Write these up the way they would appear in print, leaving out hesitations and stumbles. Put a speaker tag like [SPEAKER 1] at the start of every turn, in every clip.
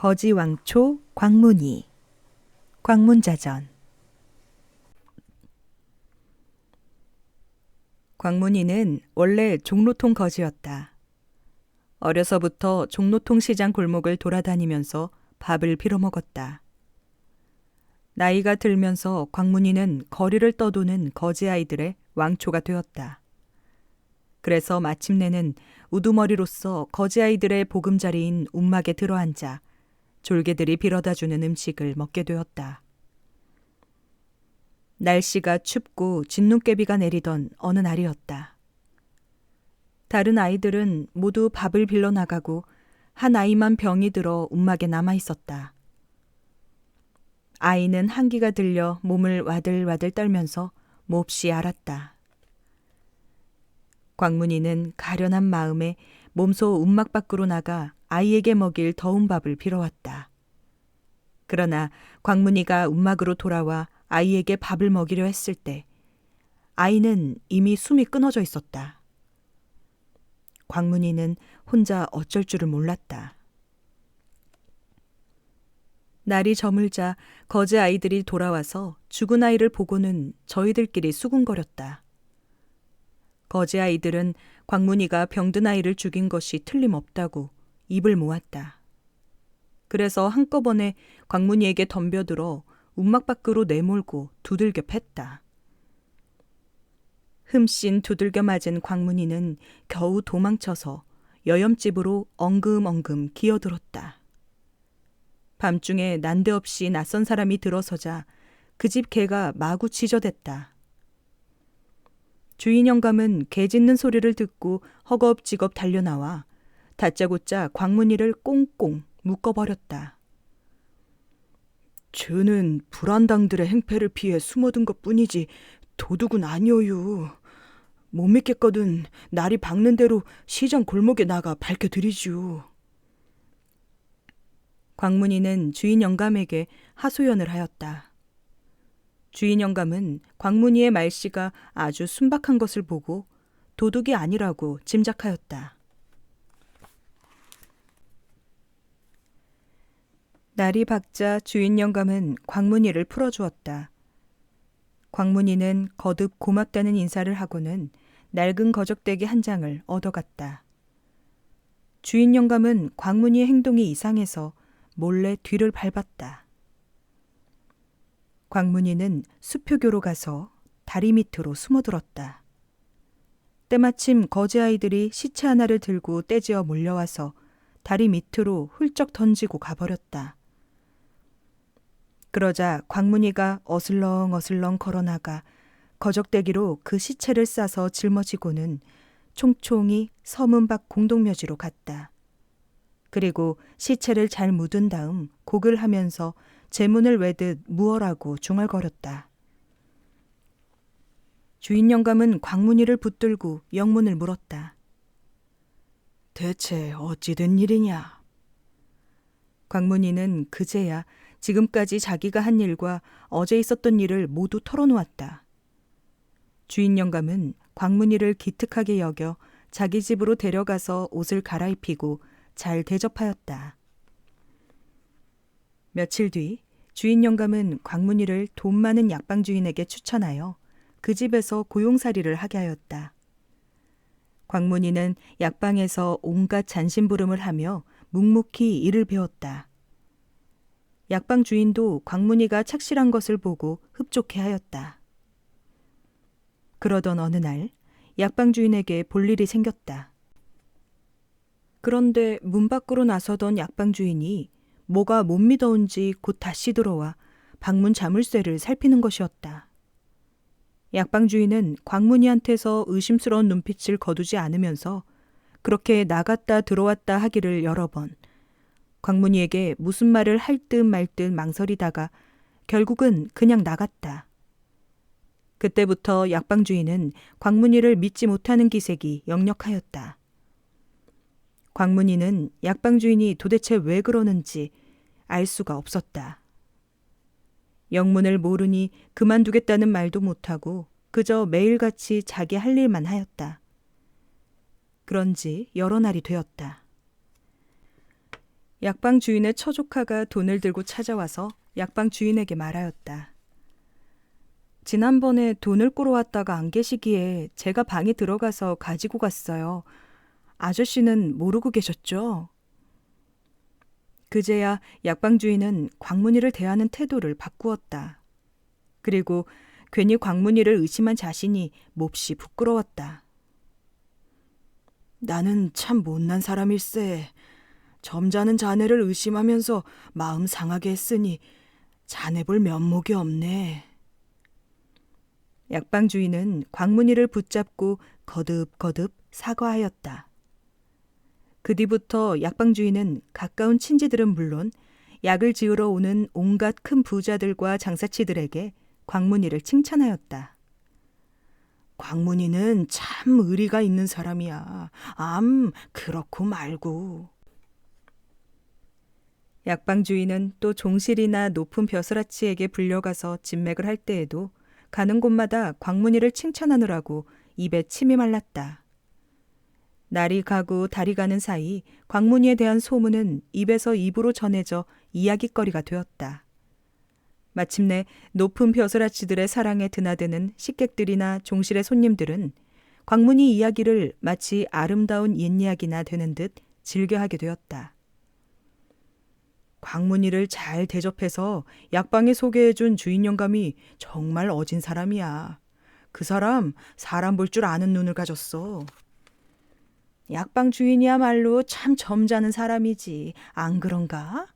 [SPEAKER 1] 거지왕초 광문이 광문자전. 광문이는 원래 종로통 거지였다. 어려서부터 종로통 시장 골목을 돌아다니면서 밥을 빌어먹었다. 나이가 들면서 광문이는 거리를 떠도는 거지 아이들의 왕초가 되었다. 그래서 마침내는 우두머리로서 거지 아이들의 보금자리인 움막에 들어앉아 졸개들이 빌어다주는 음식을 먹게 되었다. 날씨가 춥고 진눈깨비가 내리던 어느 날이었다. 다른 아이들은 모두 밥을 빌러 나가고 한 아이만 병이 들어 움막에 남아 있었다. 아이는 한기가 들려 몸을 와들와들 떨면서 몹시 앓았다. 광문이는 가련한 마음에 몸소 움막 밖으로 나가 아이에게 먹일 더운 밥을 빌어왔다. 그러나 광문이가 움막으로 돌아와 아이에게 밥을 먹이려 했을 때 아이는 이미 숨이 끊어져 있었다. 광문이는 혼자 어쩔 줄을 몰랐다. 날이 저물자 거지 아이들이 돌아와서 죽은 아이를 보고는 저희들끼리 수군거렸다. 거지 아이들은 광문이가 병든 아이를 죽인 것이 틀림없다고 입을 모았다. 그래서 한꺼번에 광문이에게 덤벼들어 움막 밖으로 내몰고 두들겨 팼다. 흠씬 두들겨 맞은 광문이는 겨우 도망쳐서 여염집으로 엉금엉금 기어들었다. 밤중에 난데없이 낯선 사람이 들어서자 그 집 개가 마구 짖어댔다. 주인 영감은 개 짖는 소리를 듣고 허겁지겁 달려나와 다짜고짜 광문이를 꽁꽁 묶어버렸다. 저는 불안당들의 행패를 피해 숨어든 것뿐이지 도둑은 아니어유. 못 믿겠거든 날이 밝는 대로 시장 골목에 나가 밝혀드리지요. 광문이는 주인 영감에게 하소연을 하였다. 주인 영감은 광문이의 말씨가 아주 순박한 것을 보고 도둑이 아니라고 짐작하였다. 날이 밝자 주인 영감은 광문이를 풀어주었다. 광문이는 거듭 고맙다는 인사를 하고는 낡은 거적대기 한 장을 얻어갔다. 주인 영감은 광문이의 행동이 이상해서 몰래 뒤를 밟았다. 광문이는 수표교로 가서 다리 밑으로 숨어들었다. 때마침 거지 아이들이 시체 하나를 들고 떼지어 몰려와서 다리 밑으로 훌쩍 던지고 가버렸다. 그러자 광문이가 어슬렁어슬렁 걸어나가 거적대기로 그 시체를 싸서 짊어지고는 총총히 서문 밖 공동묘지로 갔다. 그리고 시체를 잘 묻은 다음 곡을 하면서 제문을 외듯 무어라고 중얼거렸다. 주인 영감은 광문이를 붙들고 영문을 물었다. 대체 어찌 된 일이냐? 광문이는 그제야 지금까지 자기가 한 일과 어제 있었던 일을 모두 털어놓았다. 주인 영감은 광문이를 기특하게 여겨 자기 집으로 데려가서 옷을 갈아입히고 잘 대접하였다. 며칠 뒤 주인 영감은 광문이를 돈 많은 약방 주인에게 추천하여 그 집에서 고용살이를 하게 하였다. 광문이는 약방에서 온갖 잔심부름을 하며 묵묵히 일을 배웠다. 약방 주인도 광문이가 착실한 것을 보고 흡족해 하였다. 그러던 어느 날 약방 주인에게 볼 일이 생겼다. 그런데 문 밖으로 나서던 약방 주인이 뭐가 못 믿어온지 곧 다시 들어와 방문 자물쇠를 살피는 것이었다. 약방 주인은 광문이한테서 의심스러운 눈빛을 거두지 않으면서 그렇게 나갔다 들어왔다 하기를 여러 번 광문이에게 무슨 말을 할 듯 말 듯 망설이다가 결국은 그냥 나갔다. 그때부터 약방 주인은 광문이를 믿지 못하는 기색이 역력하였다. 광문이는 약방 주인이 도대체 왜 그러는지 알 수가 없었다. 영문을 모르니 그만두겠다는 말도 못하고 그저 매일같이 자기 할 일만 하였다. 그런지 여러 날이 되었다. 약방 주인의 처조카가 돈을 들고 찾아와서 약방 주인에게 말하였다. 지난번에 돈을 꾸러 왔다가 안 계시기에 제가 방에 들어가서 가지고 갔어요. 아저씨는 모르고 계셨죠? 그제야 약방 주인은 광문이를 대하는 태도를 바꾸었다. 그리고 괜히 광문이를 의심한 자신이 몹시 부끄러웠다. 나는 참 못난 사람일세. 점잖은 자네를 의심하면서 마음 상하게 했으니 자네 볼 면목이 없네. 약방 주인은 광문이를 붙잡고 거듭거듭 사과하였다. 그 뒤부터 약방 주인은 가까운 친지들은 물론 약을 지으러 오는 온갖 큰 부자들과 장사치들에게 광문이를 칭찬하였다. 광문이는 참 의리가 있는 사람이야. 그렇고 말고. 약방 주인은 또 종실이나 높은 벼슬아치에게 불려가서 진맥을 할 때에도 가는 곳마다 광문이를 칭찬하느라고 입에 침이 말랐다. 날이 가고 달이 가는 사이 광문이에 대한 소문은 입에서 입으로 전해져 이야깃거리가 되었다. 마침내 높은 벼슬아치들의 사랑에 드나드는 식객들이나 종실의 손님들은 광문이 이야기를 마치 아름다운 옛이야기나 되는 듯 즐겨하게 되었다. 광문이를 잘 대접해서 약방에 소개해준 주인 영감이 정말 어진 사람이야. 그 사람 볼 줄 아는 눈을 가졌어. 약방 주인이야말로 참 점잖은 사람이지. 안 그런가?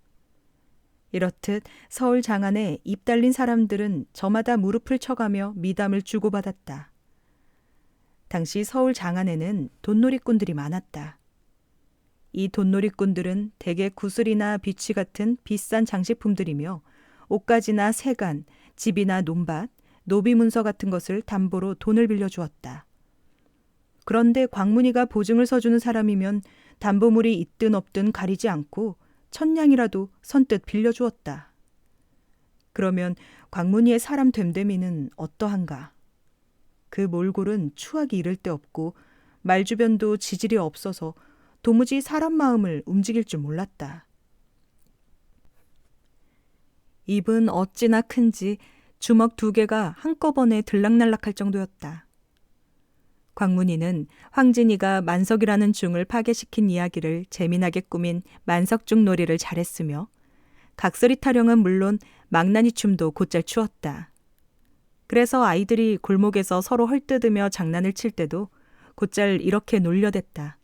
[SPEAKER 1] 이렇듯 서울 장안에 입 달린 사람들은 저마다 무릎을 쳐가며 미담을 주고받았다. 당시 서울 장안에는 돈놀이꾼들이 많았다. 이 돈놀이꾼들은 대개 구슬이나 비취 같은 비싼 장식품들이며 옷가지나 세간, 집이나 논밭, 노비문서 같은 것을 담보로 돈을 빌려주었다. 그런데 광문이가 보증을 서주는 사람이면 담보물이 있든 없든 가리지 않고 천냥이라도 선뜻 빌려주었다. 그러면 광문이의 사람 됨됨이는 어떠한가? 그 몰골은 추하기 이를 데 없고 말주변도 지질이 없어서 도무지 사람 마음을 움직일 줄 몰랐다. 입은 어찌나 큰지 주먹 2개가 한꺼번에 들락날락할 정도였다. 광문이는 황진이가 만석이라는 중을 파괴시킨 이야기를 재미나게 꾸민 만석중 놀이를 잘했으며 각설이 타령은 물론 망나니 춤도 곧잘 추었다. 그래서 아이들이 골목에서 서로 헐뜯으며 장난을 칠 때도 곧잘 이렇게 놀려댔다.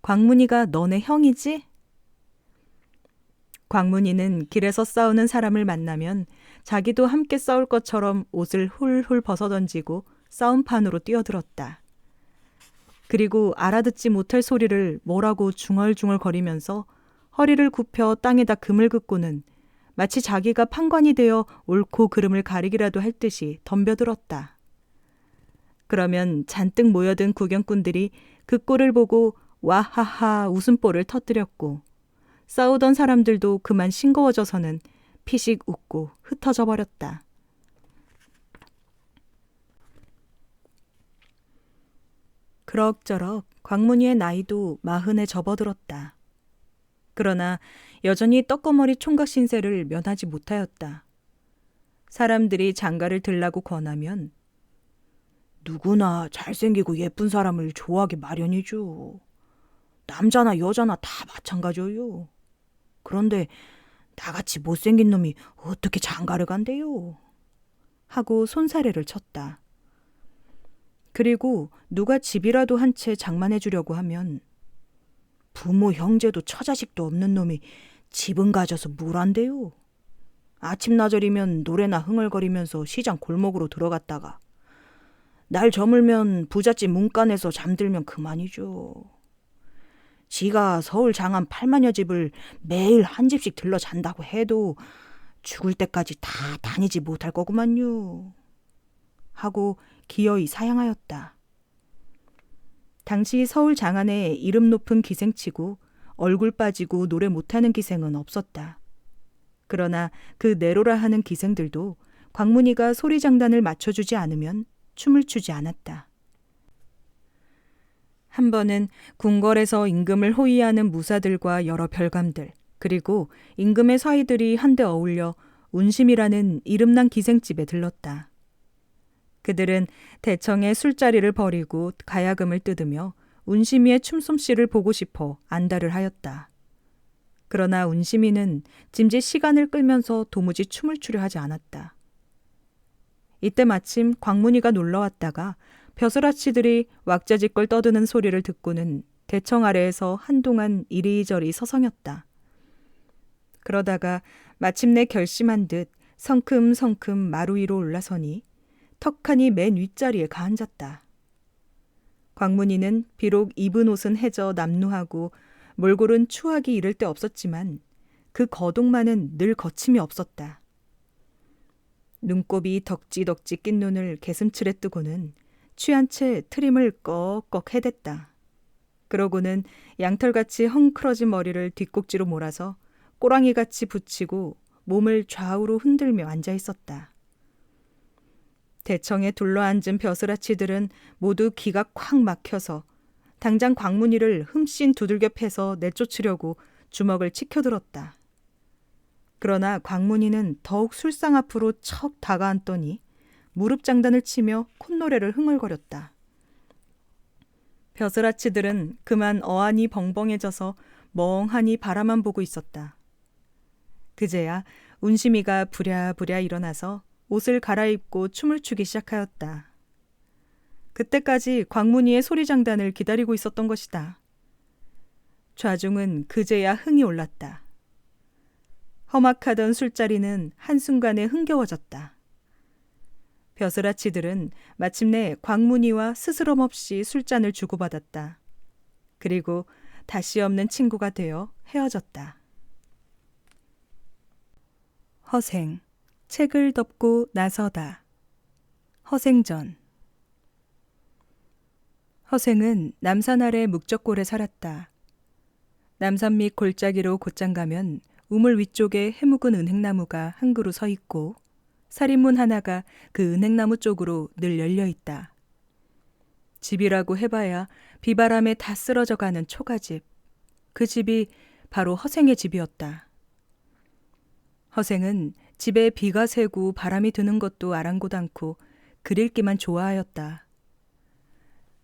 [SPEAKER 1] 광문이가 너네 형이지? 광문이는 길에서 싸우는 사람을 만나면 자기도 함께 싸울 것처럼 옷을 훌훌 벗어던지고 싸움판으로 뛰어들었다. 그리고 알아듣지 못할 소리를 뭐라고 중얼중얼 거리면서 허리를 굽혀 땅에다 금을 긋고는 마치 자기가 판관이 되어 옳고 그름을 가리기라도 할 듯이 덤벼들었다. 그러면 잔뜩 모여든 구경꾼들이 그 꼴을 보고 와하하 웃음보를 터뜨렸고 싸우던 사람들도 그만 싱거워져서는 피식 웃고 흩어져 버렸다. 그럭저럭 광문이의 나이도 40에 접어들었다. 그러나 여전히 떡거머리 총각 신세를 면하지 못하였다. 사람들이 장가를 들라고 권하면 누구나 잘생기고 예쁜 사람을 좋아하기 마련이죠. 남자나 여자나 다 마찬가지요. 그런데 나같이 못생긴 놈이 어떻게 장가를 간대요? 하고 손사래를 쳤다. 그리고 누가 집이라도 한 채 장만해 주려고 하면 부모 형제도 처자식도 없는 놈이 집은 가져서 뭘 한대요? 아침나절이면 노래나 흥얼거리면서 시장 골목으로 들어갔다가 날 저물면 부잣집 문간에서 잠들면 그만이죠. 지가 서울 장안 8만여 집을 매일 한 집씩 들러 잔다고 해도 죽을 때까지 다 다니지 못할 거구만요. 하고 기어이 사양하였다. 당시 서울 장안에 이름 높은 기생치고 얼굴 빠지고 노래 못하는 기생은 없었다. 그러나 그 내로라 하는 기생들도 광문이가 소리장단을 맞춰주지 않으면 춤을 추지 않았다. 한 번은 궁궐에서 임금을 호위하는 무사들과 여러 별감들, 그리고 임금의 사위들이 한데 어울려 운심이라는 이름난 기생집에 들렀다. 그들은 대청의 술자리를 벌이고 가야금을 뜯으며 운심이의 춤솜씨를 보고 싶어 안달을 하였다. 그러나 운심이는 짐짓 시간을 끌면서 도무지 춤을 추려 하지 않았다. 이때 마침 광문이가 놀러왔다가 벼슬아치들이 왁자지껄 떠드는 소리를 듣고는 대청 아래에서 한동안 이리저리 서성였다. 그러다가 마침내 결심한 듯 성큼성큼 마루 위로 올라서니 턱하니 맨 윗자리에 가앉았다. 광문이는 비록 입은 옷은 해져 남루하고 몰골은 추하기 이를 데 없었지만 그 거동만은 늘 거침이 없었다. 눈곱이 덕지덕지 낀 눈을 개슴츠레 뜨고는 취한 채 트림을 꺽꺽 해댔다. 그러고는 양털같이 헝클어진 머리를 뒷꼭지로 몰아서 꼬랑이같이 붙이고 몸을 좌우로 흔들며 앉아 있었다. 대청에 둘러앉은 벼슬아치들은 모두 기가 콱 막혀서 당장 광문이를 흠씬 두들겨 패서 내쫓으려고 주먹을 치켜들었다. 그러나 광문이는 더욱 술상 앞으로 척 다가앉더니 무릎 장단을 치며 콧노래를 흥얼거렸다. 벼슬아치들은 그만 어안이 벙벙해져서 멍하니 바라만 보고 있었다. 그제야 운심이가 부랴부랴 일어나서 옷을 갈아입고 춤을 추기 시작하였다. 그때까지 광문이의 소리 장단을 기다리고 있었던 것이다. 좌중은 그제야 흥이 올랐다. 험악하던 술자리는 한순간에 흥겨워졌다. 벼슬아치들은 마침내 광문이와 스스럼 없이 술잔을 주고받았다. 그리고 다시 없는 친구가 되어 헤어졌다. 허생, 책을 덮고 나서다. 허생전. 허생은 남산 아래 묵적골에 살았다. 남산 밑 골짜기로 곧장 가면 우물 위쪽에 해묵은 은행나무가 한 그루 서 있고 살인문 하나가 그 은행나무 쪽으로 늘 열려 있다. 집이라고 해봐야 비바람에 다 쓰러져가는 초가집. 그 집이 바로 허생의 집이었다. 허생은 집에 비가 새고 바람이 드는 것도 아랑곳 않고 글 읽기만 좋아하였다.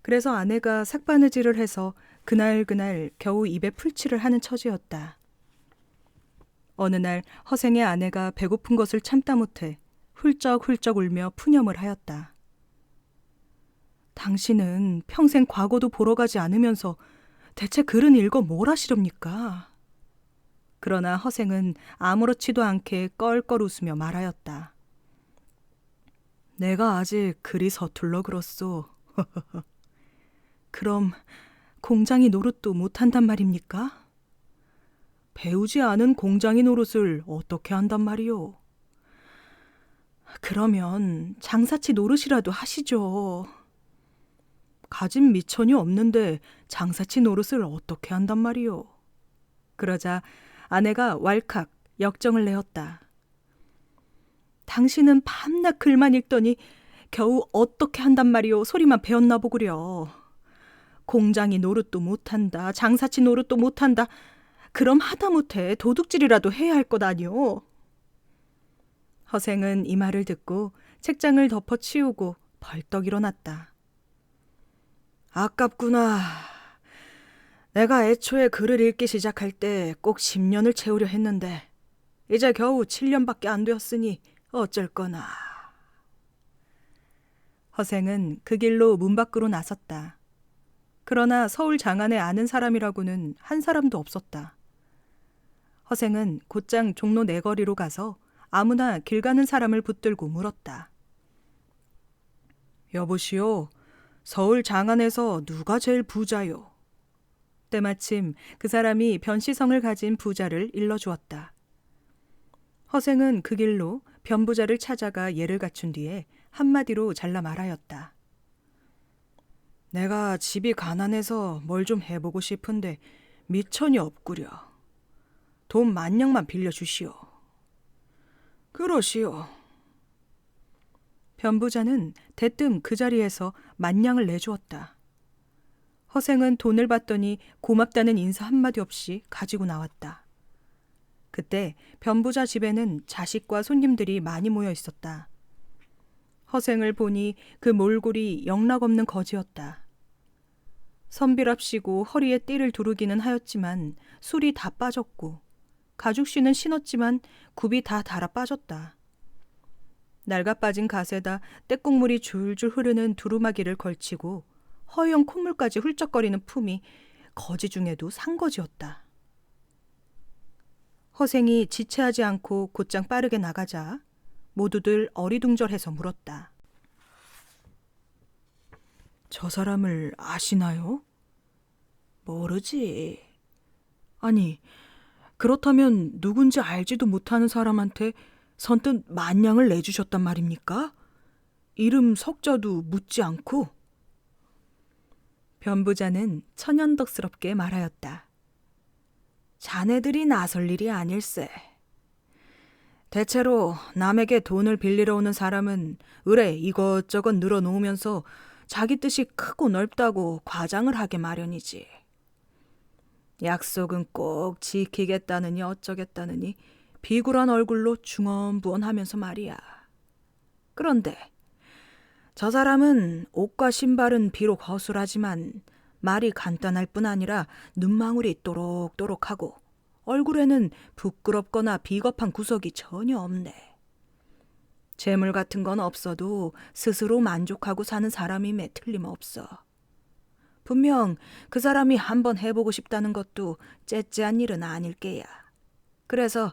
[SPEAKER 1] 그래서 아내가 삭바느질을 해서 그날 겨우 입에 풀칠을 하는 처지였다. 어느 날 허생의 아내가 배고픈 것을 참다 못해 훌쩍훌쩍 울며 푸념을 하였다. 당신은 평생 과거도 보러 가지 않으면서 대체 글은 읽어 뭘 하시렵니까? 그러나 허생은 아무렇지도 않게 껄껄 웃으며 말하였다. 내가 아직 글이 서툴러 그렇소. 그럼 공장이 노릇도 못한단 말입니까? 배우지 않은 공장이 노릇을 어떻게 한단 말이오? 그러면 장사치 노릇이라도 하시죠. 가진 미천이 없는데 장사치 노릇을 어떻게 한단 말이오? 그러자 아내가 왈칵 역정을 내었다. 당신은 밤낮 글만 읽더니 겨우 어떻게 한단 말이오 소리만 배웠나 보구려. 공장이 노릇도 못한다. 장사치 노릇도 못한다. 그럼 하다못해 도둑질이라도 해야 할 것 아니오. 허생은 이 말을 듣고 책장을 덮어치우고 벌떡 일어났다. 아깝구나. 내가 애초에 글을 읽기 시작할 때 꼭 10년을 채우려 했는데 이제 겨우 7년밖에 안 되었으니 어쩔 거나. 허생은 그 길로 문 밖으로 나섰다. 그러나 서울 장안에 아는 사람이라고는 한 사람도 없었다. 허생은 곧장 종로 내거리로 가서 아무나 길 가는 사람을 붙들고 물었다. 여보시오, 서울 장안에서 누가 제일 부자요? 때마침 그 사람이 변시성을 가진 부자를 일러주었다. 허생은 그 길로 변부자를 찾아가 예를 갖춘 뒤에 한마디로 잘라 말하였다. 내가 집이 가난해서 뭘 좀 해보고 싶은데 미천이 없구려. 돈 10,000냥만 빌려주시오. 그러시오. 변부자는 대뜸 그 자리에서 10,000냥을 내주었다. 허생은 돈을 받더니 고맙다는 인사 한마디 없이 가지고 나왔다. 그때 변부자 집에는 자식과 손님들이 많이 모여 있었다. 허생을 보니 그 몰골이 영락없는 거지였다. 선비랍시고 허리에 띠를 두르기는 하였지만 술이 다 빠졌고 가죽신은 신었지만 굽이 다 달아 빠졌다. 낡아 빠진 갓에다 떼국물이 줄줄 흐르는 두루마기를 걸치고 허영 콧물까지 훌쩍거리는 품이 거지 중에도 상거지였다. 허생이 지체하지 않고 곧장 빠르게 나가자 모두들 어리둥절해서 물었다. 저 사람을 아시나요? 모르지. 아니, 그렇다면 누군지 알지도 못하는 사람한테 선뜻 만냥을 내주셨단 말입니까? 이름 석자도 묻지 않고? 변부자는 천연덕스럽게 말하였다. 자네들이 나설 일이 아닐세. 대체로 남에게 돈을 빌리러 오는 사람은 의뢰 이것저것 늘어놓으면서 자기 뜻이 크고 넓다고 과장을 하게 마련이지. 약속은 꼭 지키겠다느니 어쩌겠다느니 비굴한 얼굴로 중언부언하면서 말이야. 그런데 저 사람은 옷과 신발은 비록 허술하지만 말이 간단할 뿐 아니라 눈망울이 또록또록하고 얼굴에는 부끄럽거나 비겁한 구석이 전혀 없네. 재물 같은 건 없어도 스스로 만족하고 사는 사람임에 틀림없어. 분명 그 사람이 한번 해보고 싶다는 것도 째째한 일은 아닐 게야. 그래서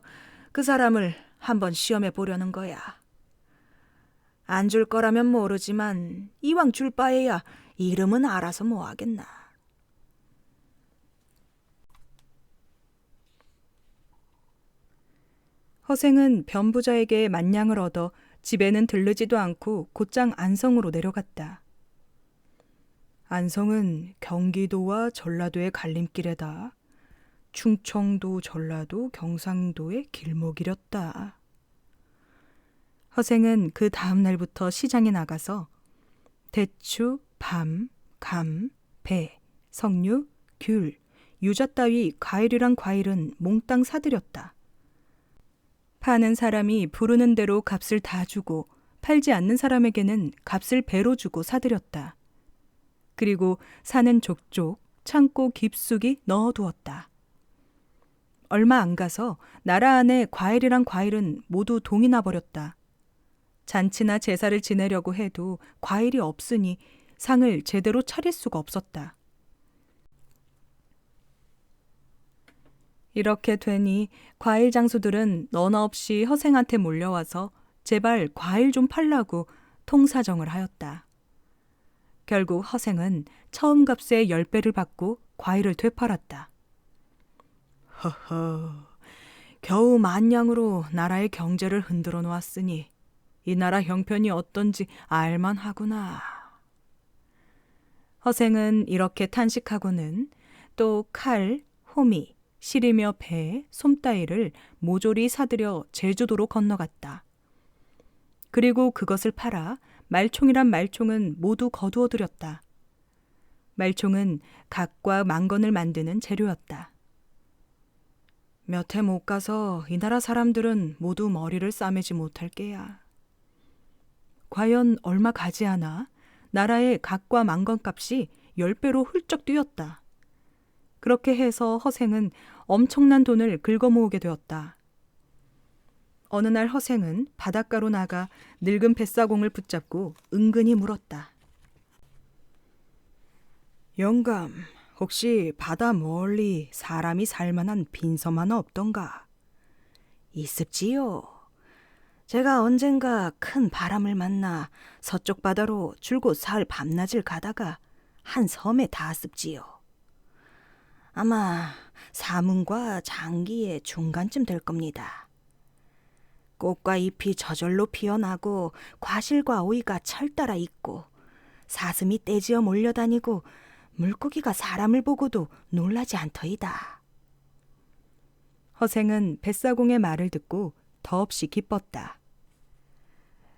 [SPEAKER 1] 그 사람을 한번 시험해 보려는 거야. 안 줄 거라면 모르지만 이왕 줄 바에야 이름은 알아서 뭐 하겠나. 허생은 변부자에게 만냥을 얻어 집에는 들르지도 않고 곧장 안성으로 내려갔다. 안성은 경기도와 전라도의 갈림길에다 충청도, 전라도, 경상도의 길목이렸다. 허생은 그 다음 날부터 시장에 나가서 대추, 밤, 감, 배, 석류, 귤, 유자 따위 과일이란 과일은 몽땅 사들였다. 파는 사람이 부르는 대로 값을 다 주고 팔지 않는 사람에게는 값을 배로 주고 사들였다. 그리고 사는 족족 창고 깊숙이 넣어두었다. 얼마 안 가서 나라 안에 과일이란 과일은 모두 동이 나버렸다. 잔치나 제사를 지내려고 해도 과일이 없으니 상을 제대로 차릴 수가 없었다. 이렇게 되니 과일 장수들은 너나 없이 허생한테 몰려와서 제발 과일 좀 팔라고 통사정을 하였다. 결국 허생은 처음 값의 10배를 받고 과일을 되팔았다. 허허, 겨우 만냥으로 나라의 경제를 흔들어 놓았으니 이 나라 형편이 어떤지 알만하구나. 허생은 이렇게 탄식하고는 또 칼, 호미, 실이며 배, 솜따위를 모조리 사들여 제주도로 건너갔다. 그리고 그것을 팔아 말총이란 말총은 모두 거두어들였다. 말총은 각과 망건을 만드는 재료였다. 몇 해 못 가서 이 나라 사람들은 모두 머리를 싸매지 못할 게야. 과연 얼마 가지 않아 나라의 각과 망건값이 10배로 훌쩍 뛰었다. 그렇게 해서 허생은 엄청난 돈을 긁어모으게 되었다. 어느 날 허생은 바닷가로 나가 늙은 뱃사공을 붙잡고 은근히 물었다. 영감, 혹시 바다 멀리 사람이 살만한 빈섬 하나 없던가? 있습지요. 제가 언젠가 큰 바람을 만나 서쪽 바다로 줄곧 사흘 밤낮을 가다가 한 섬에 닿았습지요. 아마 사문과 장기의 중간쯤 될 겁니다. 꽃과 잎이 저절로 피어나고 과실과 오이가 철따라 있고 사슴이 떼지어 몰려다니고 물고기가 사람을 보고도 놀라지 않더이다. 허생은 뱃사공의 말을 듣고 더없이 기뻤다.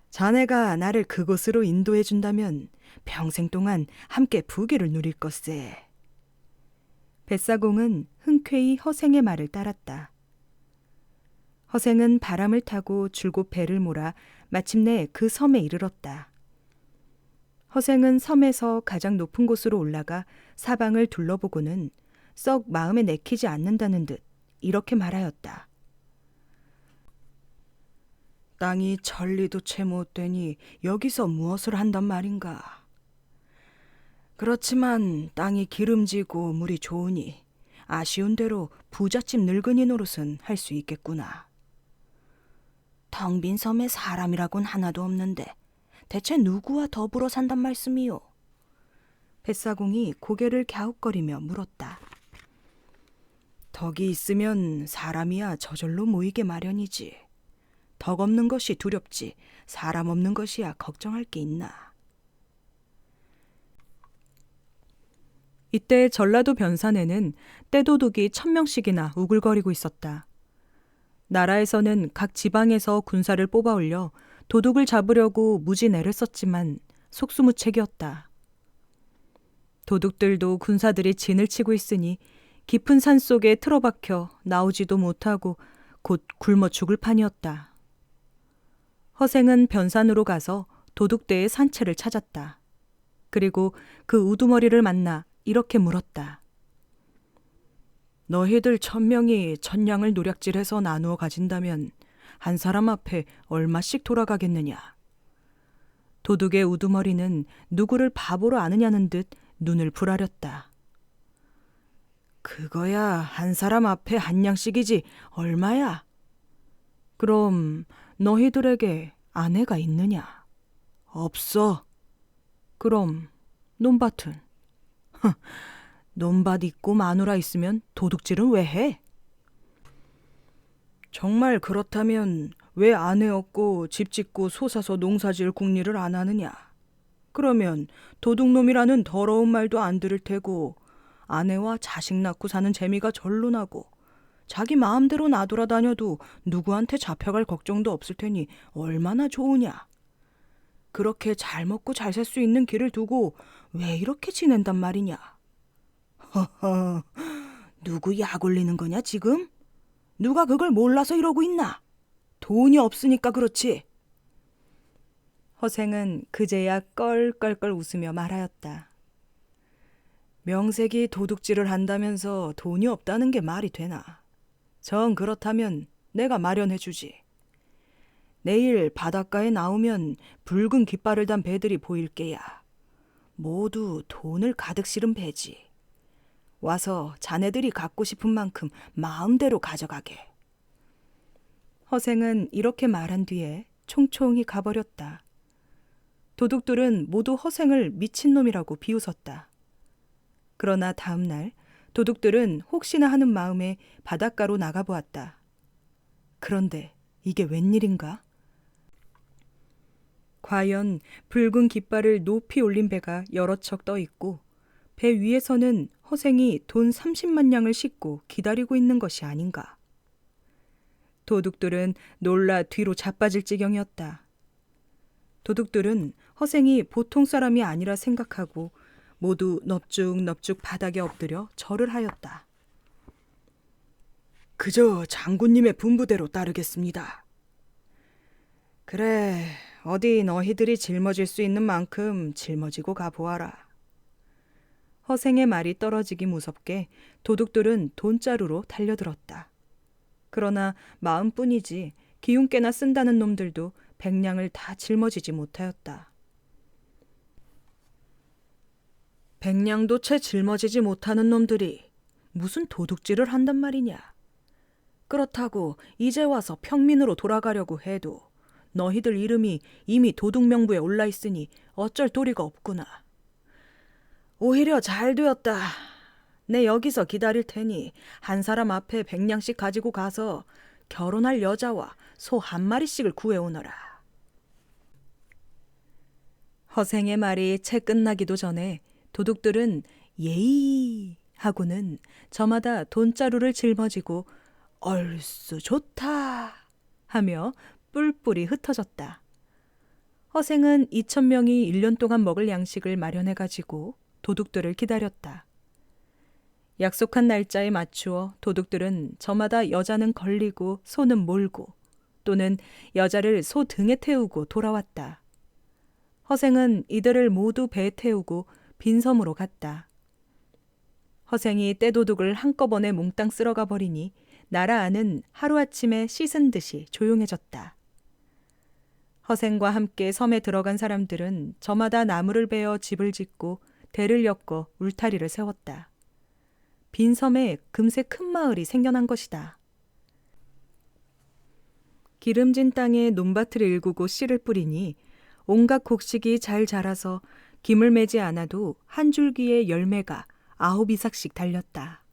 [SPEAKER 1] 자네가 나를 그곳으로 인도해 준다면 평생 동안 함께 부귀를 누릴 것세. 뱃사공은 흔쾌히 허생의 말을 따랐다. 허생은 바람을 타고 줄곧 배를 몰아 마침내 그 섬에 이르렀다. 허생은 섬에서 가장 높은 곳으로 올라가 사방을 둘러보고는 썩 마음에 내키지 않는다는 듯 이렇게 말하였다. 땅이 천리도 채 못되니 여기서 무엇을 한단 말인가. 그렇지만 땅이 기름지고 물이 좋으니 아쉬운 대로 부잣집 늙은이 노릇은 할 수 있겠구나. 텅 빈 섬에 사람이라곤 하나도 없는데 대체 누구와 더불어 산단 말씀이요? 뱃사공이 고개를 갸웃거리며 물었다. 덕이 있으면 사람이야 저절로 모이게 마련이지. 덕 없는 것이 두렵지 사람 없는 것이야 걱정할 게 있나. 이때 전라도 변산에는 떼도둑이 1000명씩이나 우글거리고 있었다. 나라에서는 각 지방에서 군사를 뽑아 올려 도둑을 잡으려고 무진 애를 썼지만 속수무책이었다. 도둑들도 군사들이 진을 치고 있으니 깊은 산 속에 틀어박혀 나오지도 못하고 곧 굶어 죽을 판이었다. 허생은 변산으로 가서 도둑대의 산채를 찾았다. 그리고 그 우두머리를 만나 이렇게 물었다. 너희들 1000명이 1000냥을 노략질해서 나누어 가진다면 한 사람 앞에 얼마씩 돌아가겠느냐. 도둑의 우두머리는 누구를 바보로 아느냐는 듯 눈을 부라렸다. 그거야 한 사람 앞에 한 냥씩이지 얼마야? 그럼 너희들에게 아내가 있느냐? 없어. 그럼 논밭은? 논밭 있고 마누라 있으면 도둑질은 왜 해? 정말 그렇다면 왜 아내 없고 집 짓고 소 사서 농사지을 궁리를 안 하느냐? 그러면 도둑놈이라는 더러운 말도 안 들을 테고 아내와 자식 낳고 사는 재미가 절로 나고 자기 마음대로 나돌아다녀도 누구한테 잡혀갈 걱정도 없을 테니 얼마나 좋으냐? 그렇게 잘 먹고 잘 살 수 있는 길을 두고 왜 이렇게 지낸단 말이냐? 허허, 누구 약 올리는 거냐 지금? 누가 그걸 몰라서 이러고 있나? 돈이 없으니까 그렇지. 허생은 그제야 껄껄껄 웃으며 말하였다. 명색이 도둑질을 한다면서 돈이 없다는 게 말이 되나? 정 그렇다면 내가 마련해주지. 내일 바닷가에 나오면 붉은 깃발을 단 배들이 보일 게야. 모두 돈을 가득 실은 배지. 와서 자네들이 갖고 싶은 만큼 마음대로 가져가게. 허생은 이렇게 말한 뒤에 총총히 가버렸다. 도둑들은 모두 허생을 미친놈이라고 비웃었다. 그러나 다음 날 도둑들은 혹시나 하는 마음에 바닷가로 나가보았다. 그런데 이게 웬일인가? 과연 붉은 깃발을 높이 올린 배가 여러 척 떠 있고 배 위에서는 허생이 돈 30만 냥을 싣고 기다리고 있는 것이 아닌가. 도둑들은 놀라 뒤로 자빠질 지경이었다. 도둑들은 허생이 보통 사람이 아니라 생각하고 모두 넙죽넙죽 바닥에 엎드려 절을 하였다. 그저 장군님의 분부대로 따르겠습니다. 그래, 어디 너희들이 짊어질 수 있는 만큼 짊어지고 가보아라. 허생의 말이 떨어지기 무섭게 도둑들은 돈자루로 달려들었다. 그러나 마음뿐이지 기운께나 쓴다는 놈들도 100냥을 다 짊어지지 못하였다. 100냥도 채 짊어지지 못하는 놈들이 무슨 도둑질을 한단 말이냐. 그렇다고 이제 와서 평민으로 돌아가려고 해도 너희들 이름이 이미 도둑명부에 올라 있으니 어쩔 도리가 없구나. 오히려 잘 되었다. 내 여기서 기다릴 테니 한 사람 앞에 100냥씩 가지고 가서 결혼할 여자와 소 한 마리씩을 구해오너라. 허생의 말이 채 끝나기도 전에 도둑들은 예이 하고는 저마다 돈자루를 짊어지고 얼쑤 좋다 하며 뿔뿔이 흩어졌다. 허생은 2000명이 1년 동안 먹을 양식을 마련해가지고 도둑들을 기다렸다. 약속한 날짜에 맞추어 도둑들은 저마다 여자는 걸리고 소는 몰고 또는 여자를 소 등에 태우고 돌아왔다. 허생은 이들을 모두 배에 태우고 빈섬으로 갔다. 허생이 떼도둑을 한꺼번에 몽땅 쓸어가 버리니 나라 안은 하루아침에 씻은 듯이 조용해졌다. 허생과 함께 섬에 들어간 사람들은 저마다 나무를 베어 집을 짓고 대를 엮어 울타리를 세웠다. 빈 섬에 금세 큰 마을이 생겨난 것이다. 기름진 땅에 논밭을 일구고 씨를 뿌리니 온갖 곡식이 잘 자라서 김을 매지 않아도 한 줄기의 열매가 9이삭씩 달렸다.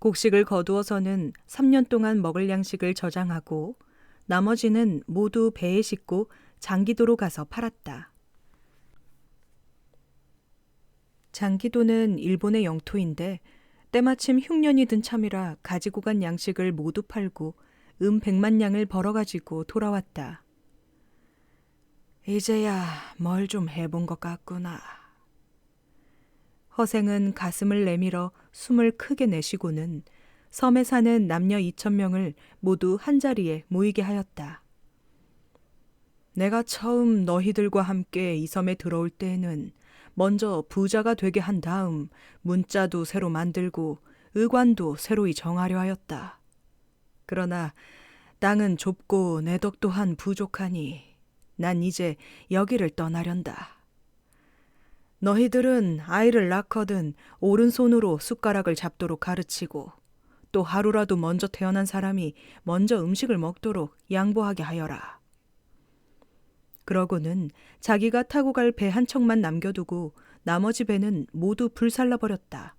[SPEAKER 1] 곡식을 거두어서는 3년 동안 먹을 양식을 저장하고 나머지는 모두 배에 싣고 장기도로 가서 팔았다. 장기도는 일본의 영토인데 때마침 흉년이 든 참이라 가지고 간 양식을 모두 팔고 100만 냥을 벌어가지고 돌아왔다. 이제야 뭘 좀 해본 것 같구나. 허생은 가슴을 내밀어 숨을 크게 내쉬고는 섬에 사는 남녀 2,000명을 모두 한자리에 모이게 하였다. 내가 처음 너희들과 함께 이 섬에 들어올 때에는 먼저 부자가 되게 한 다음 문자도 새로 만들고 의관도 새로이 정하려 하였다. 그러나 땅은 좁고 내덕 또한 부족하니 난 이제 여기를 떠나련다. 너희들은 아이를 낳거든 오른손으로 숟가락을 잡도록 가르치고 또 하루라도 먼저 태어난 사람이 먼저 음식을 먹도록 양보하게 하여라. 그러고는 자기가 타고 갈 배 한 척만 남겨두고 나머지 배는 모두 불살라버렸다.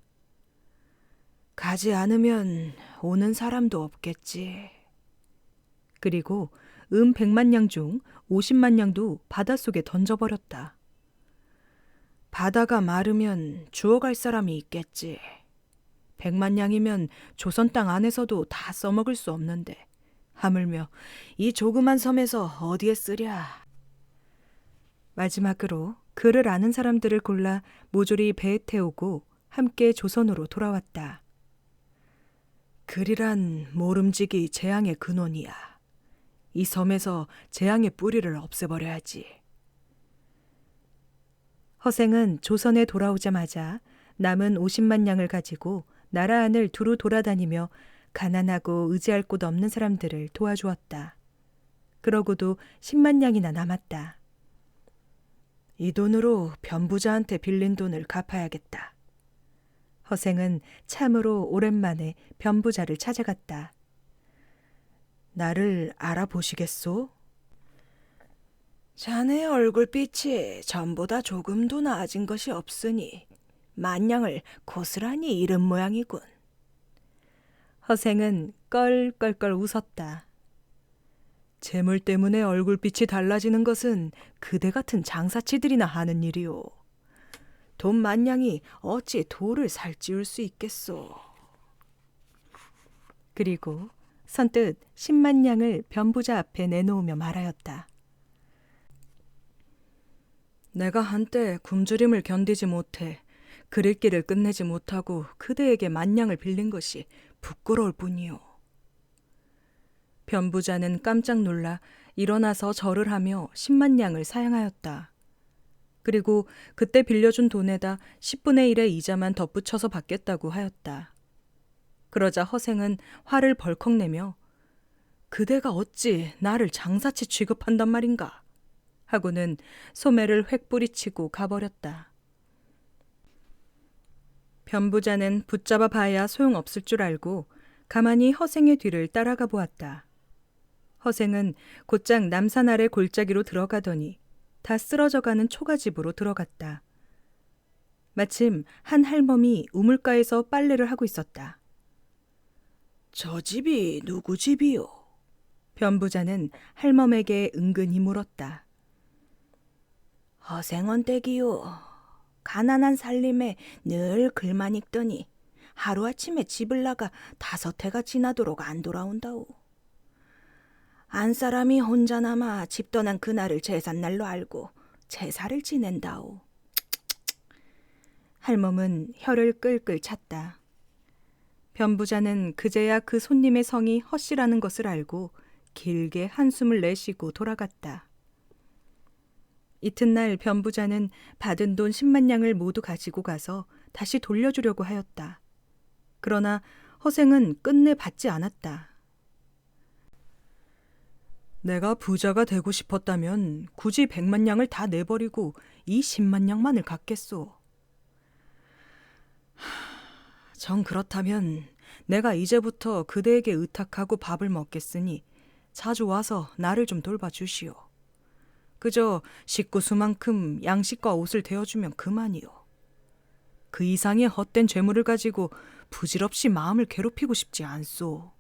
[SPEAKER 1] 가지 않으면 오는 사람도 없겠지. 그리고 100만 냥 중 50만 냥도 바닷속에 던져버렸다. 바다가 마르면 주워갈 사람이 있겠지. 100만 냥이면 조선 땅 안에서도 다 써먹을 수 없는데 하물며 이 조그만 섬에서 어디에 쓰랴. 마지막으로 글을 아는 사람들을 골라 모조리 배에 태우고 함께 조선으로 돌아왔다. 글이란 모름지기 재앙의 근원이야. 이 섬에서 재앙의 뿌리를 없애버려야지. 허생은 조선에 돌아오자마자 남은 50만 냥을 가지고 나라 안을 두루 돌아다니며 가난하고 의지할 곳 없는 사람들을 도와주었다. 그러고도 10만 냥이나 남았다. 이 돈으로 변부자한테 빌린 돈을 갚아야겠다. 허생은 참으로 오랜만에 변부자를 찾아갔다. 나를 알아보시겠소? 자네 얼굴빛이 전보다 조금도 나아진 것이 없으니 만냥을 고스란히 잃은 모양이군. 허생은 껄껄껄 웃었다. 재물 때문에 얼굴빛이 달라지는 것은 그대 같은 장사치들이나 하는 일이오. 돈 만냥이 어찌 돌을 살찌울 수 있겠소. 그리고 선뜻 10만 냥을 변부자 앞에 내놓으며 말하였다. 내가 한때 굶주림을 견디지 못해 글읽기를 끝내지 못하고 그대에게 만냥을 빌린 것이 부끄러울 뿐이오. 변부자는 깜짝 놀라 일어나서 절을 하며 10만 냥을 사양하였다. 그리고 그때 빌려준 돈에다 10분의 1의 이자만 덧붙여서 받겠다고 하였다. 그러자 허생은 화를 벌컥 내며 그대가 어찌 나를 장사치 취급한단 말인가 하고는 소매를 획 뿌리치고 가버렸다. 변부자는 붙잡아 봐야 소용없을 줄 알고 가만히 허생의 뒤를 따라가 보았다. 허생은 곧장 남산 아래 골짜기로 들어가더니 다 쓰러져가는 초가집으로 들어갔다. 마침 한 할멈이 우물가에서 빨래를 하고 있었다. 저 집이 누구 집이요? 변부자는 할멈에게 은근히 물었다. 허생원 댁이요. 가난한 살림에 늘 글만 읽더니 하루아침에 집을 나가 5해가 지나도록 안 돌아온다오. 안 사람이 혼자 남아 집 떠난 그날을 제삿날로 알고 제사를 지낸다오. 할멈은 혀를 끌끌 찼다. 변부자는 그제야 그 손님의 성이 허씨라는 것을 알고 길게 한숨을 내쉬고 돌아갔다. 이튿날 변부자는 받은 돈 10만 냥을 모두 가지고 가서 다시 돌려주려고 하였다. 그러나 허생은 끝내 받지 않았다. 내가 부자가 되고 싶었다면 굳이 100만 냥을 다 내버리고 이 10만 냥만을 갖겠소. 정 그렇다면 내가 이제부터 그대에게 의탁하고 밥을 먹겠으니 자주 와서 나를 좀 돌봐주시오. 그저 식구 수만큼 양식과 옷을 대어주면 그만이오. 그 이상의 헛된 재물을 가지고 부질없이 마음을 괴롭히고 싶지 않소.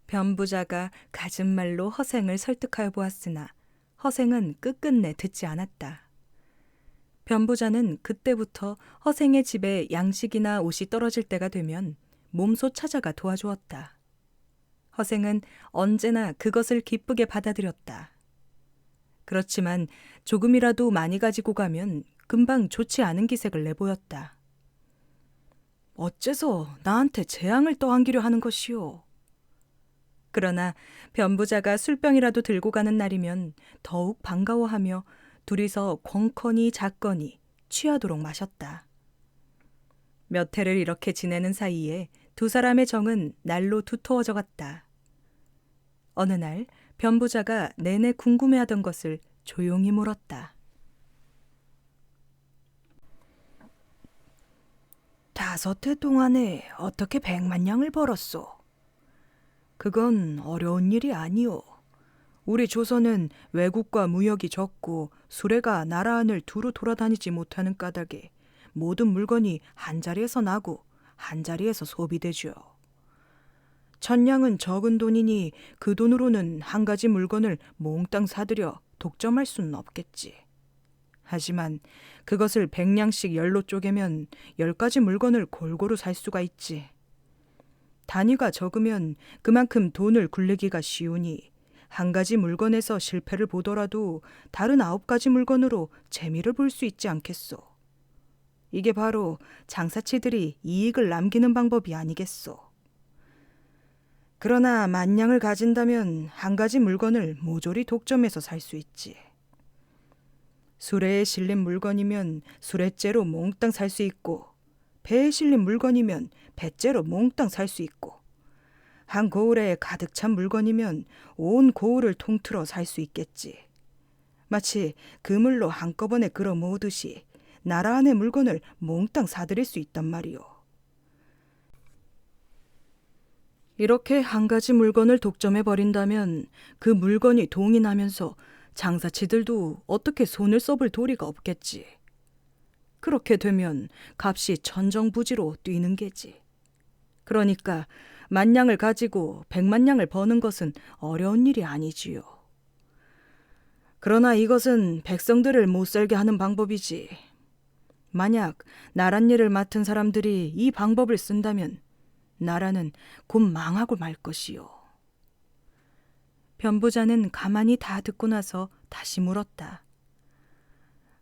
[SPEAKER 1] 변부자가 갖은 말로 허생을 설득하여 보았으나 허생은 끝끝내 듣지 않았다. 변부자는 그때부터 허생의 집에 양식이나 옷이 떨어질 때가 되면 몸소 찾아가 도와주었다. 허생은 언제나 그것을 기쁘게 받아들였다. 그렇지만 조금이라도 많이 가지고 가면 금방 좋지 않은 기색을 내보였다. 어째서 나한테 재앙을 떠안기려 하는 것이오? 그러나 변부자가 술병이라도 들고 가는 날이면 더욱 반가워하며 둘이서 권커니 작거니 취하도록 마셨다. 몇 해를 이렇게 지내는 사이에 두 사람의 정은 날로 두터워져 갔다. 어느 날 변부자가 내내 궁금해하던 것을 조용히 물었다. 5해 동안에 어떻게 100만 냥을 벌었소? 그건 어려운 일이 아니오. 우리 조선은 외국과 무역이 적고 수레가 나라 안을 두루 돌아다니지 못하는 까닭에 모든 물건이 한자리에서 나고 한자리에서 소비되죠. 1000냥은 적은 돈이니 그 돈으로는 한 가지 물건을 몽땅 사들여 독점할 수는 없겠지. 하지만 그것을 100냥씩 10로 쪼개면 10가지 물건을 골고루 살 수가 있지. 단위가 적으면 그만큼 돈을 굴리기가 쉬우니 한 가지 물건에서 실패를 보더라도 다른 9가지 물건으로 재미를 볼 수 있지 않겠소. 이게 바로 장사치들이 이익을 남기는 방법이 아니겠소. 그러나 10,000냥을 가진다면 한 가지 물건을 모조리 독점해서 살 수 있지. 수레에 실린 물건이면 수레째로 몽땅 살 수 있고, 배에 실린 물건이면 배째로 몽땅 살 수 있고, 한 고을에 가득 찬 물건이면 온 고을을 통틀어 살 수 있겠지. 마치 그물로 한꺼번에 끌어 모으듯이 나라 안의 물건을 몽땅 사들일 수 있단 말이오. 이렇게 한 가지 물건을 독점해 버린다면 그 물건이 동이 나면서 장사치들도 어떻게 손을 써볼 도리가 없겠지. 그렇게 되면 값이 천정부지로 뛰는 게지. 그러니까 10,000냥을 가지고 100만 냥을 버는 것은 어려운 일이 아니지요. 그러나 이것은 백성들을 못 살게 하는 방법이지. 만약 나란 일을 맡은 사람들이 이 방법을 쓴다면 나라는 곧 망하고 말 것이요. 변부자는 가만히 다 듣고 나서 다시 물었다.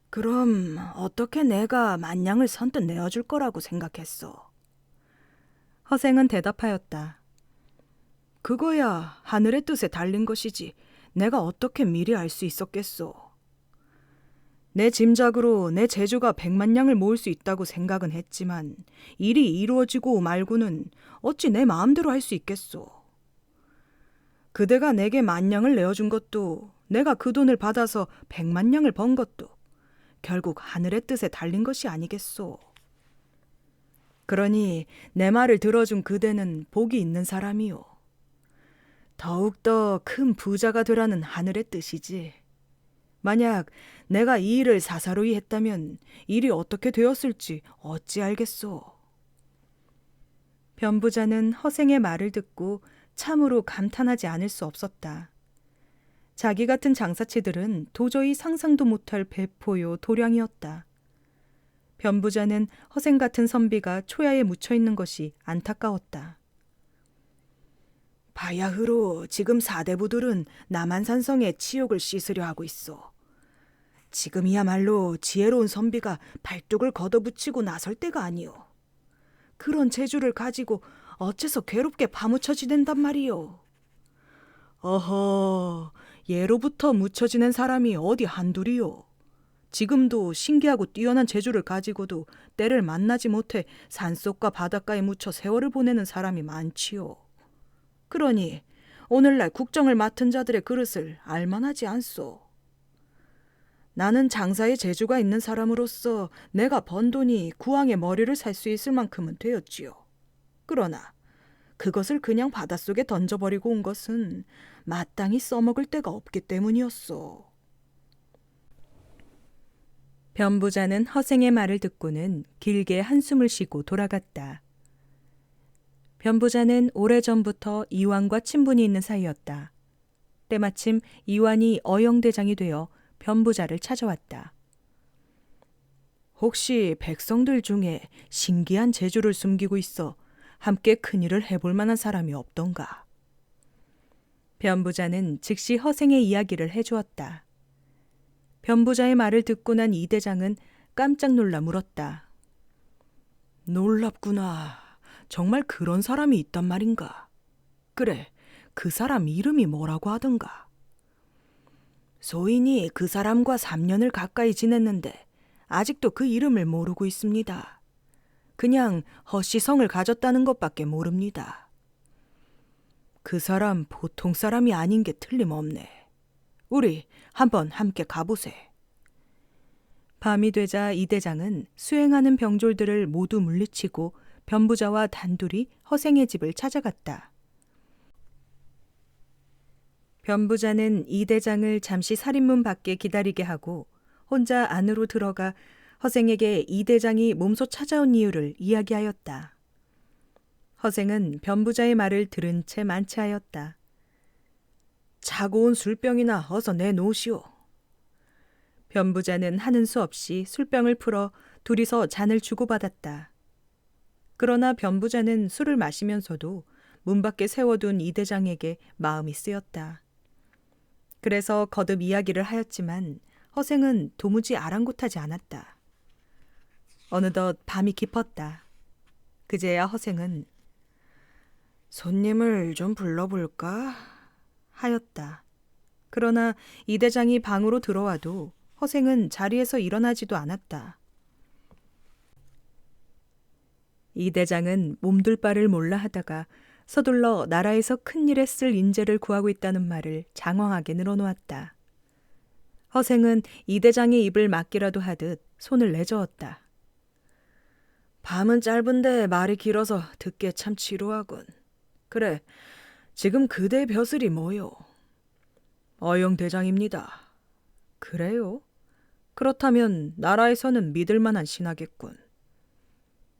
[SPEAKER 1] 그럼 어떻게 내가 10,000냥을 선뜻 내어줄 거라고 생각했어? 허생은 대답하였다. 그거야 하늘의 뜻에 달린 것이지 내가 어떻게 미리 알 수 있었겠소. 내 짐작으로 내 재주가 100만 냥을 모을 수 있다고 생각은 했지만 일이 이루어지고 말고는 어찌 내 마음대로 할 수 있겠소. 그대가 내게 10,000냥을 내어준 것도 내가 그 돈을 받아서 100만 냥을 번 것도 결국 하늘의 뜻에 달린 것이 아니겠소. 그러니 내 말을 들어준 그대는 복이 있는 사람이요. 더욱더 큰 부자가 되라는 하늘의 뜻이지. 만약 내가 이 일을 사사로이 했다면 일이 어떻게 되었을지 어찌 알겠소. 변부자는 허생의 말을 듣고 참으로 감탄하지 않을 수 없었다. 자기 같은 장사치들은 도저히 상상도 못할 배포요 도량이었다. 변부자는 허생 같은 선비가 초야에 묻혀있는 것이 안타까웠다. 바야흐로 지금 사대부들은 남한산성의 치욕을 씻으려 하고 있어. 지금이야말로 지혜로운 선비가 발뚝을 걷어붙이고 나설 때가 아니오. 그런 재주를 가지고 어째서 괴롭게 파묻혀 지낸단 말이오. 어허, 예로부터 묻혀 지낸 사람이 어디 한둘이오. 지금도 신기하고 뛰어난 재주를 가지고도 때를 만나지 못해 산속과 바닷가에 묻혀 세월을 보내는 사람이 많지요. 그러니 오늘날 국정을 맡은 자들의 그릇을 알만하지 않소. 나는 장사에 재주가 있는 사람으로서 내가 번 돈이 구왕의 머리를 살 수 있을 만큼은 되었지요. 그러나 그것을 그냥 바닷속에 던져버리고 온 것은 마땅히 써먹을 데가 없기 때문이었소. 변부자는 허생의 말을 듣고는 길게 한숨을 쉬고 돌아갔다. 변부자는 오래전부터 이완과 친분이 있는 사이였다. 때마침 이완이 어영대장이 되어 변부자를 찾아왔다. 혹시 백성들 중에 신기한 재주를 숨기고 있어 함께 큰일을 해볼 만한 사람이 없던가? 변부자는 즉시 허생의 이야기를 해주었다. 변부자의 말을 듣고 난 이 대장은 깜짝 놀라 물었다. 놀랍구나. 정말 그런 사람이 있단 말인가? 그래, 그 사람 이름이 뭐라고 하던가? 소인이 그 사람과 3년을 가까이 지냈는데 아직도 그 이름을 모르고 있습니다. 그냥 허씨성을 가졌다는 것밖에 모릅니다. 그 사람 보통 사람이 아닌 게 틀림없네. 우리 한번 함께 가보세. 밤이 되자 이 대장은 수행하는 병졸들을 모두 물리치고 변부자와 단둘이 허생의 집을 찾아갔다. 변부자는 이 대장을 잠시 살인문 밖에 기다리게 하고 혼자 안으로 들어가 허생에게 이 대장이 몸소 찾아온 이유를 이야기하였다. 허생은 변부자의 말을 들은 채 만취하였다. 자고 온 술병이나 어서 내놓으시오. 변부자는 하는 수 없이 술병을 풀어 둘이서 잔을 주고받았다. 그러나 변부자는 술을 마시면서도 문 밖에 세워둔 이 대장에게 마음이 쓰였다. 그래서 거듭 이야기를 하였지만 허생은 도무지 아랑곳하지 않았다. 어느덧 밤이 깊었다. 그제야 허생은 손님을 좀 불러볼까? 하였다. 그러나 이 대장이 방으로 들어와도 허생은 자리에서 일어나지도 않았다. 이 대장은 몸둘 바를 몰라 하다가 서둘러 나라에서 큰일에 쓸 인재를 구하고 있다는 말을 장황하게 늘어놓았다. 허생은 이 대장의 입을 막기라도 하듯 손을 내저었다. 밤은 짧은데 말이 길어서 듣기에 참 지루하군. 그래, 지금 그대의 벼슬이 뭐요? 어영대장입니다. 그래요? 그렇다면 나라에서는 믿을 만한 신하겠군.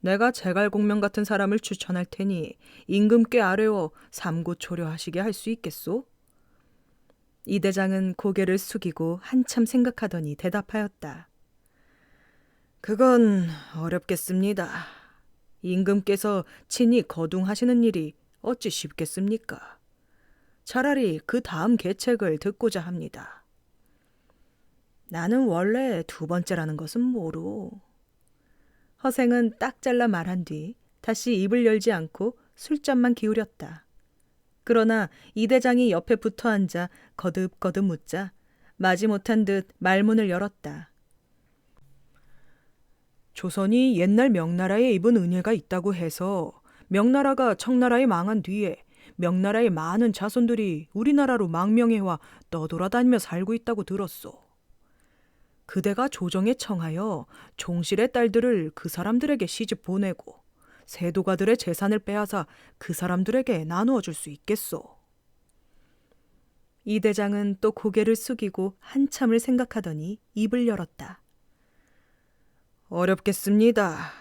[SPEAKER 1] 내가 제갈공명 같은 사람을 추천할 테니 임금께 아뢰어 삼고초려하시게 할 수 있겠소? 이 대장은 고개를 숙이고 한참 생각하더니 대답하였다. 그건 어렵겠습니다. 임금께서 친히 거둥하시는 일이 어찌 쉽겠습니까? 차라리 그 다음 계책을 듣고자 합니다. 나는 원래 두 번째라는 것은 모르오. 허생은 딱 잘라 말한 뒤 다시 입을 열지 않고 술잔만 기울였다. 그러나 이 대장이 옆에 붙어 앉아 거듭거듭 묻자 마지못한 듯 말문을 열었다. 조선이 옛날 명나라에 입은 은혜가 있다고 해서 명나라가 청나라에 망한 뒤에 명나라의 많은 자손들이 우리나라로 망명해와 떠돌아다니며 살고 있다고 들었소. 그대가 조정에 청하여 종실의 딸들을 그 사람들에게 시집 보내고 세도가들의 재산을 빼앗아 그 사람들에게 나누어 줄 수 있겠소. 이 대장은 또 고개를 숙이고 한참을 생각하더니 입을 열었다. 어렵겠습니다.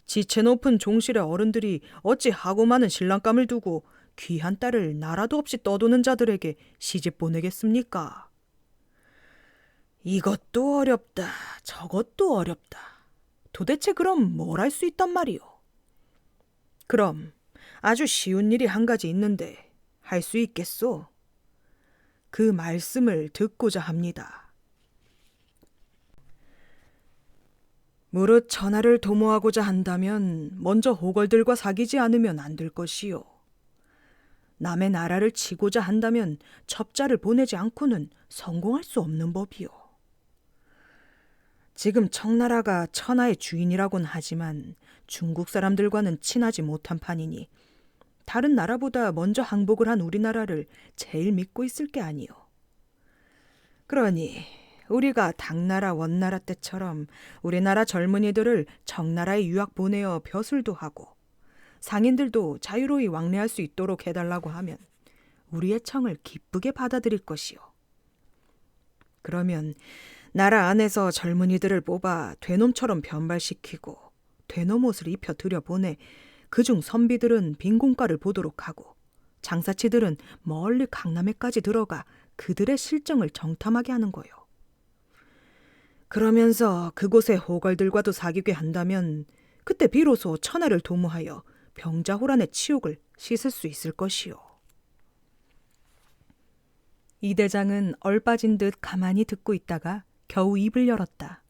[SPEAKER 1] 지체 높은 종실의 어른들이 어찌 하고 많은 신랑감을 두고 귀한 딸을 나라도 없이 떠도는 자들에게 시집 보내겠습니까? 이것도 어렵다. 저것도 어렵다. 도대체 그럼 뭘 할 수 있단 말이오? 그럼 아주 쉬운 일이 한 가지 있는데 할 수 있겠소? 그 말씀을 듣고자 합니다. 무릇 천하를 도모하고자 한다면 먼저 호걸들과 사귀지 않으면 안 될 것이요. 남의 나라를 치고자 한다면 첩자를 보내지 않고는 성공할 수 없는 법이요. 지금 청나라가 천하의 주인이라곤 하지만 중국 사람들과는 친하지 못한 판이니 다른 나라보다 먼저 항복을 한 우리나라를 제일 믿고 있을 게 아니요. 그러니 우리가 당나라 원나라 때처럼 우리나라 젊은이들을 청나라에 유학 보내어 벼슬도 하고 상인들도 자유로이 왕래할 수 있도록 해달라고 하면 우리의 청을 기쁘게 받아들일 것이요. 그러면 나라 안에서 젊은이들을 뽑아 되놈처럼 변발시키고 되놈 옷을 입혀 들여보내 그중 선비들은 빈공가를 보도록 하고 장사치들은 멀리 강남에까지 들어가 그들의 실정을 정탐하게 하는 거요. 그러면서 그곳의 호걸들과도 사귀게 한다면 그때 비로소 천하를 도모하여 병자호란의 치욕을 씻을 수 있을 것이요. 이 대장은 얼빠진 듯 가만히 듣고 있다가 겨우 입을 열었다.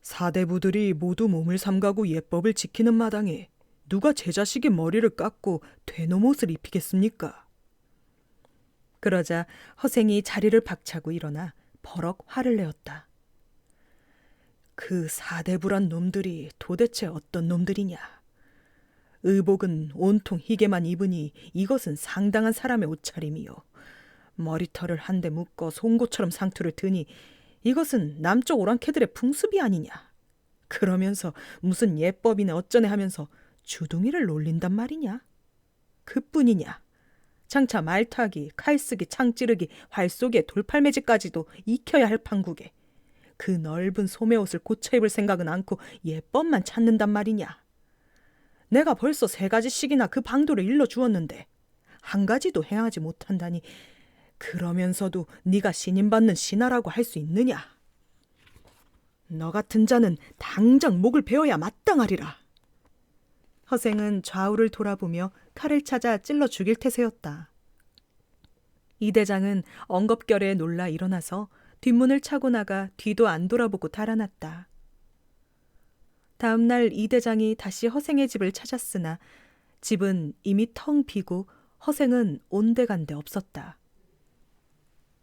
[SPEAKER 1] 사대부들이 모두 몸을 삼가고 예법을 지키는 마당에 누가 제 자식의 머리를 깎고 되놈 옷을 입히겠습니까? 그러자 허생이 자리를 박차고 일어나 버럭 화를 내었다. 그 사대부란 놈들이 도대체 어떤 놈들이냐? 의복은 온통 희게만 입으니 이것은 상당한 사람의 옷차림이요. 머리털을 한데 묶어 송곳처럼 상투를 드니 이것은 남쪽 오랑캐들의 풍습이 아니냐. 그러면서 무슨 예법이네 어쩌네 하면서 주둥이를 놀린단 말이냐. 그뿐이냐. 장차 말타기, 칼쓰기, 창찌르기, 활쏘기에 돌팔매질까지도 익혀야 할 판국에 그 넓은 소매옷을 고쳐 입을 생각은 않고 예법만 찾는단 말이냐. 내가 벌써 3가지씩이나 그 방도를 일러주었는데 한 가지도 행하지 못한다니 그러면서도 네가 신임받는 신하라고 할 수 있느냐? 너 같은 자는 당장 목을 베어야 마땅하리라. 허생은 좌우를 돌아보며 칼을 찾아 찔러 죽일 태세였다. 이 대장은 엉겁결에 놀라 일어나서 뒷문을 차고 나가 뒤도 안 돌아보고 달아났다. 다음 날 이 대장이 다시 허생의 집을 찾았으나 집은 이미 텅 비고 허생은 온데간데 없었다.